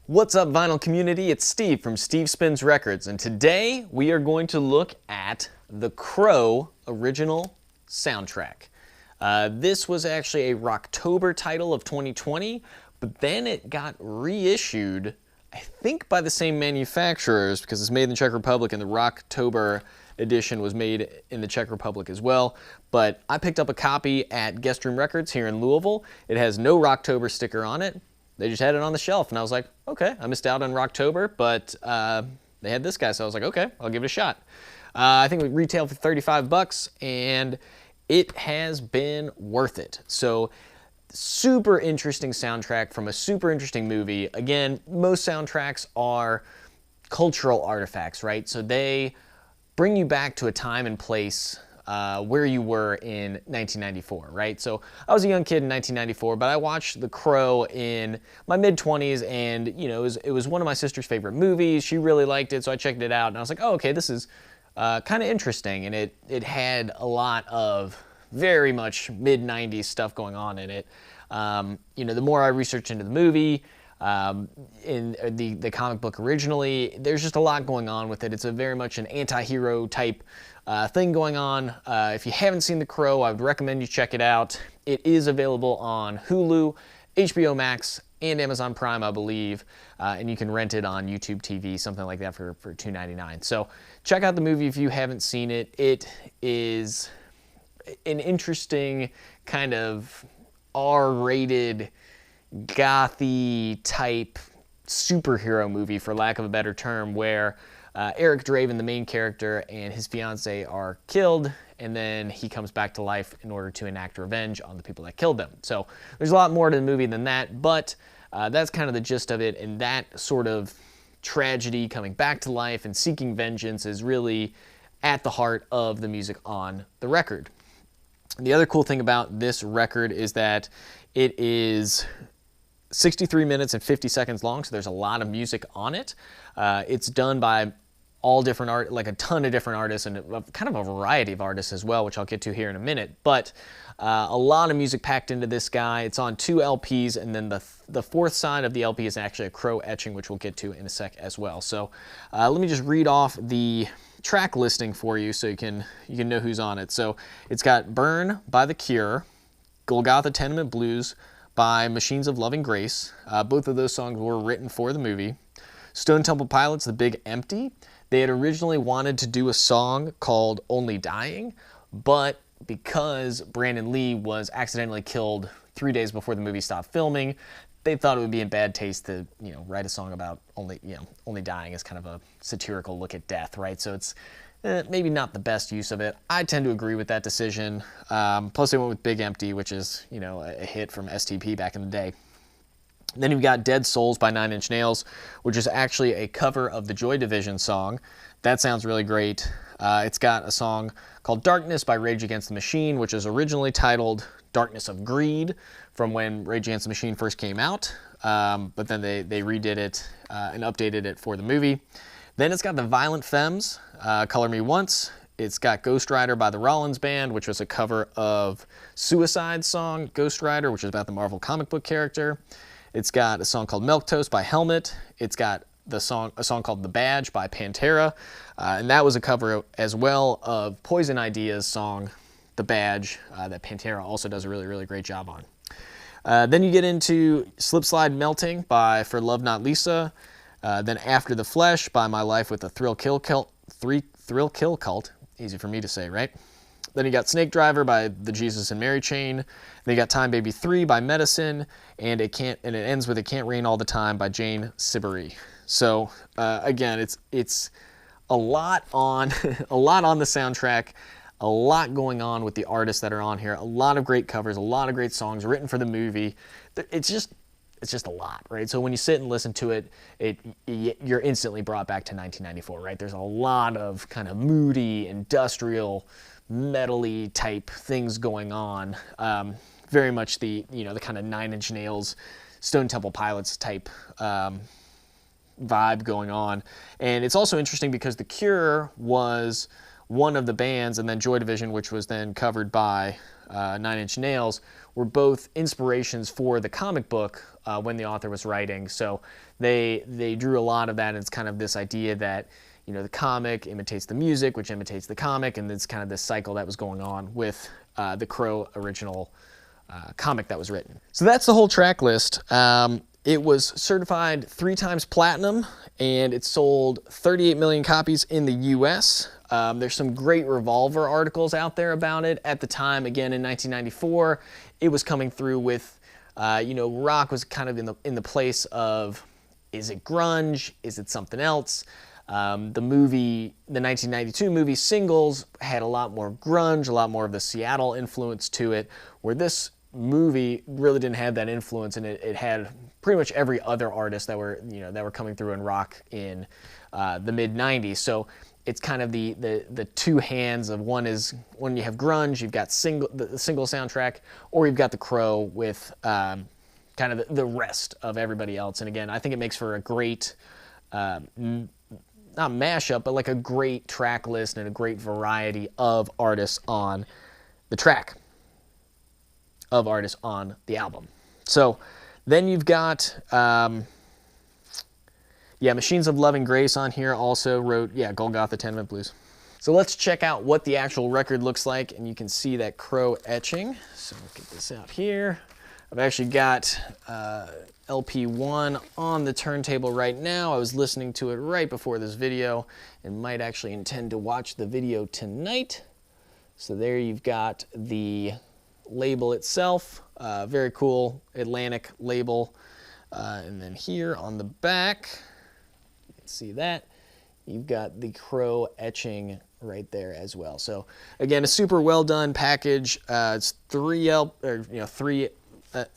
What's up, vinyl community? It's Steve from Steve Spins Records, and today we are going to look at the Crow original soundtrack. This was actually a Rocktober title of 2020, but then it got reissued, I think by the same manufacturers, because it's made in the Czech Republic, and the Rocktober edition was made in the Czech Republic as well. But I picked up a copy at Guest Room Records here in Louisville. It has no Rocktober sticker on it. They just had it on the shelf, and I was like, okay, I missed out on Rocktober, but they had this guy, so I was like, okay, I'll give it a shot. I think it retailed for 35 bucks, and it has been worth it. So, super interesting soundtrack from a super interesting movie. Again, most soundtracks are cultural artifacts, right? So they bring you back to a time and place where you were in 1994, right? So I was a young kid in 1994, but I watched The Crow in my mid-20s, and you know, it was one of my sister's favorite movies. She really liked it, so I checked it out, and I was like, oh, okay, this is kind of interesting, and it had a lot of very much mid-90s stuff going on in it. You know, the more I researched into the movie, in the comic book originally, there's just a lot going on with it. It's a very much an anti-hero type thing going on. If you haven't seen The Crow, I would recommend you check it out. It is available on Hulu, HBO Max, and Amazon Prime, I believe, and you can rent it on YouTube TV, something like that, for $2.99. So check out the movie if you haven't seen it. It is an interesting kind of R-rated, gothy type superhero movie, for lack of a better term, where Eric Draven, the main character, and his fiance are killed, and then he comes back to life in order to enact revenge on the people that killed them. So there's a lot more to the movie than that, but that's kind of the gist of it, and that sort of tragedy coming back to life and seeking vengeance is really at the heart of the music on the record. The other cool thing about this record is that it is 63 minutes and 50 seconds long, so there's a lot of music on it. It's done by all different like a ton of different artists, and kind of a variety of artists as well, which I'll get to here in a minute. But a lot of music packed into this guy. It's on 2 LPs, and then the fourth side of the LP is actually a Crow etching, which we'll get to in a sec as well. So let me just read off the track listing for you so you can know who's on it. So it's got Burn by The Cure, Golgotha Tenement Blues by Machines of Loving Grace. Both of those songs were written for the movie. Stone Temple Pilots, The Big Empty. They had originally wanted to do a song called Only Dying, but because Brandon Lee was accidentally killed 3 days before the movie stopped filming, they thought it would be in bad taste to, write a song about only dying as kind of a satirical look at death, right? So it's maybe not the best use of it. I tend to agree with that decision. Plus they went with Big Empty, which is, a hit from STP back in the day. Then you've got Dead Souls by 9 Inch Nails, which is actually a cover of the Joy Division song. That sounds really great. It's got a song called Darkness by Rage Against the Machine, which is originally titled Darkness of Greed, from when Rage Against the Machine first came out. But then they redid it and updated it for the movie. Then it's got the Violent Femmes, Color Me Once. It's got Ghost Rider by the Rollins Band, which was a cover of Suicide's song Ghost Rider, which is about the Marvel comic book character. It's got a song called Milquetoast by Helmet. It's got a song called The Badge by Pantera, and that was a cover as well of Poison Idea's song The Badge, that Pantera also does a really, really great job on. Then you get into Slip Slide Melting by For Love Not Lisa. Then After the Flesh by My Life with the Thrill Kill Cult. Easy for me to say, right? Then you got Snake Driver by the Jesus and Mary Chain. Then you got Time Baby 3 by Medicine, and it ends with It Can't Rain All the Time by Jane Siberry. So again, it's a lot on a lot on the soundtrack, a lot going on with the artists that are on here, a lot of great covers, a lot of great songs written for the movie. It's just a lot, right? So when you sit and listen to it, you're instantly brought back to 1994, right? There's a lot of kind of moody, industrial, metal-y type things going on. Very much the kind of 9 Inch Nails, Stone Temple Pilots type vibe going on. And it's also interesting because The Cure was one of the bands, and then Joy Division, which was then covered by Nine Inch Nails were both inspirations for the comic book when the author was writing. So they drew a lot of that, and it's kind of this idea that, you know, the comic imitates the music, which imitates the comic, and it's kind of this cycle that was going on with the Crow original comic that was written. So that's the whole track list. It was certified 3 times platinum, and it sold 38 million copies in the US. There's some great Revolver articles out there about it. At the time, again, in 1994, it was coming through with, you know, rock was kind of in the place of, is it grunge? Is it something else? The 1992 movie Singles had a lot more grunge, a lot more of the Seattle influence to it, where this movie really didn't have that influence, and it had pretty much every other artist that were, you know, that were coming through in rock in the mid-90s. So it's kind of the two hands of, one is when you have grunge, you've got the single soundtrack, or you've got the Crow with kind of the rest of everybody else. And again, I think it makes for a great not mashup, but like a great track list and a great variety of artists on the track, of artists on the album. So then you've got, Machines of Love and Grace on here also wrote, Golgotha 10-Minute Blues. So let's check out what the actual record looks like, and you can see that Crow etching. So we'll get this out here. I've actually got LP1 on the turntable right now. I was listening to it right before this video and might actually intend to watch the video tonight. So there you've got the label itself, very cool Atlantic label. And then here on the back, you can see that, you've got the Crow etching right there as well. So again, a super well done package. It's three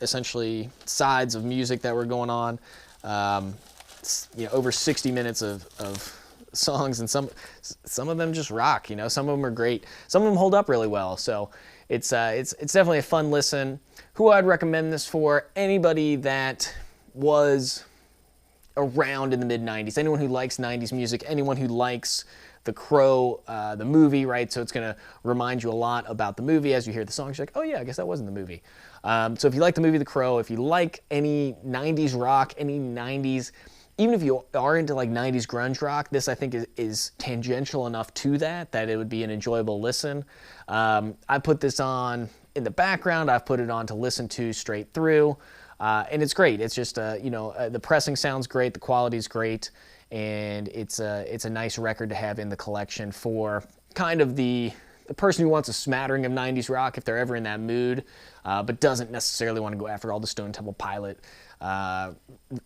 essentially sides of music that were going on. Over 60 minutes of songs, and some of them just rock. You know, some of them are great. Some of them hold up really well. So it's definitely a fun listen. Who I'd recommend this for? Anybody that was around in the mid-90s. Anyone who likes 90s music. Anyone who likes The Crow, the movie, right? So it's going to remind you a lot about the movie. As you hear the songs, you're like, oh yeah, I guess that was in the movie. So if you like the movie The Crow, if you like any 90s rock, any 90s, even if you are into like 90s grunge rock, this I think is tangential enough to that it would be an enjoyable listen. I put this on in the background. I've put it on to listen to straight through, and it's great. It's just, the pressing sounds great, the quality's great, and it's a nice record to have in the collection for kind of the person who wants a smattering of 90s rock if they're ever in that mood, but doesn't necessarily want to go after all the Stone Temple Pilot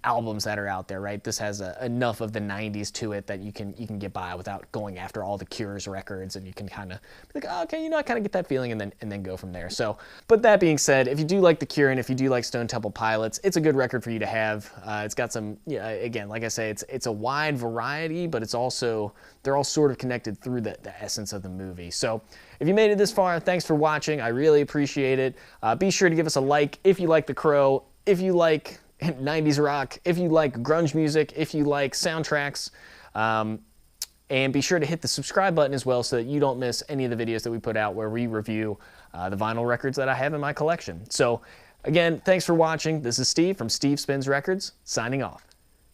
albums that are out there, right? This has enough of the 90s to it that you can get by without going after all the Cure's records, and you can kind of be like, oh, okay, I kind of get that feeling, and then go from there. So, but that being said, if you do like the Cure and if you do like Stone Temple Pilots, it's a good record for you to have. It's got some, again, like I say, it's a wide variety, but it's also, they're all sort of connected through the essence of the movie. So if you made it this far, thanks for watching. I really appreciate it. Be sure to give us a like if you like The Crow, if you like 90s rock, if you like grunge music, if you like soundtracks, and be sure to hit the subscribe button as well so that you don't miss any of the videos that we put out where we review the vinyl records that I have in my collection. So again, thanks for watching. This is Steve from Steve Spins Records, signing off.